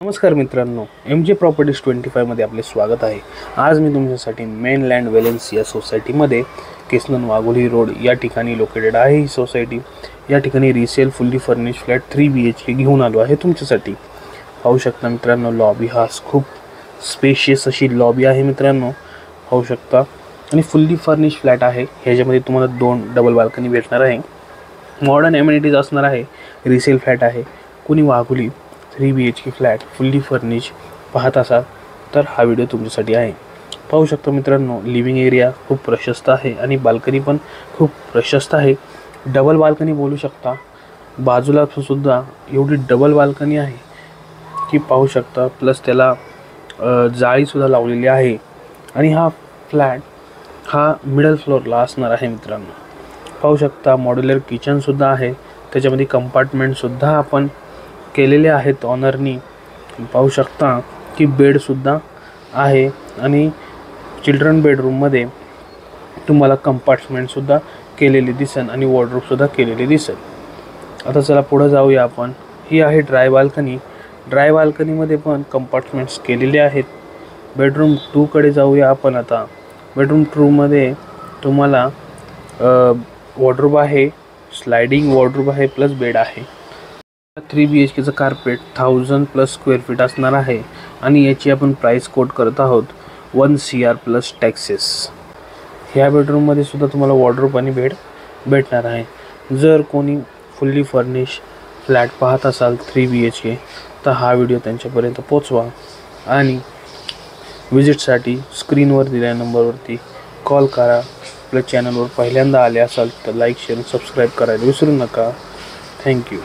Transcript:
नमस्कार मित्रांनो, MJ properties 25 मध्ये आपले स्वागत आहे। आज मी तुमच्यासाठी मेनलँड वेलेन्स या सोसायटीमध्ये केसनन वाघोली रोड या ठिकाणी लोकेटेड आहे। ही सोसायटी या ठिकाणी resale fully furnish flat 3 BHK घेऊन आलो आहे तुमच्यासाठी। पाहू शकता मित्रांनो, लॉबी हा खूप स्पेशियस अशी लॉबी आहे मित्रांनो, पाहू शकता। आणि फुल्ली फर्निश फ्लॅट आहे। ह्याच्यामध्ये तुम्हाला 2 डबल बाल्कनी भेटणार आहे। मॉडर्न एमिनिटीज असणार आहे। रिसेल फ्लॅट आहे। कोणी Wagholi 3 BHK flat fully furnish पाहत असाल तर हा व्हिडिओ तुमच्यासाठी आहे। पाहू शकता मित्रांनो, लिव्हिंग एरिया खूप प्रशस्त आहे आणि बाल्कनी पण खूप प्रशस्त आहे। डबल बाल्कनी बोलू शकता। बाजूला सुद्धा एवढी डबल बाल्कनी आहे की पाहू शकता। प्लस त्याला जाळी सुद्धा लावलेली आहे आणि हा फ्लॅट हा मिडल फ्लोअरला असणार आहे मित्रांनो। पाहू शकता मॉड्युलर किचन सुद्धा आहे। त्याच्यामध्ये कंपार्टमेंट सुद्धा आपण केलेले आहेत ऑनरनी। पाहू शकता की बेड सुद्धा आहे आणि चिल्ड्रन बेडरूम मध्ये तुम्हाला कंपार्टमेंट सुद्धा केलेले दिसेल आणि वॉर्डरोब सुद्धा केलेले दिसेल। आता चला पुढे जाऊया आपण। ही आहे ड्राय बाल्कनी। ड्राय बाल्कनी मध्ये पण कंपार्टमेंट्स केलेले आहेत। बेडरूम 2 कडे जाऊया आपण आता। बेडरूम 2 मध्ये तुम्हाला वॉर्डरोब आहे, स्लाइडिंग वॉर्डरोब आहे, प्लस बेड आहे। 3 BHK चं कार्पेट 1000+ स्क्वेअर फीट असणार आहे आणि याची आपण प्राइस कोट करत आहोत 1 CR प्लस टॅक्सेस। ह्या बेडरूम मध्ये सुद्धा तुम्हाला वॉर्डरोब आणि बेड भेटणार आहे। जर कोणी फुल्ली फर्निश फ्लॅट पाहत असाल 3 BHK तर हा व्हिडिओ त्यांच्यापर्यंत पोहोचवा आणि विजिटसाठी स्क्रीनवर दिलेल्या नंबरवरती कॉल करा। आपल्या चॅनलवर पहिल्यांदा आले असाल तर लाईक, शेअर, सबस्क्राईब करायला विसरू नका। थँक्यू।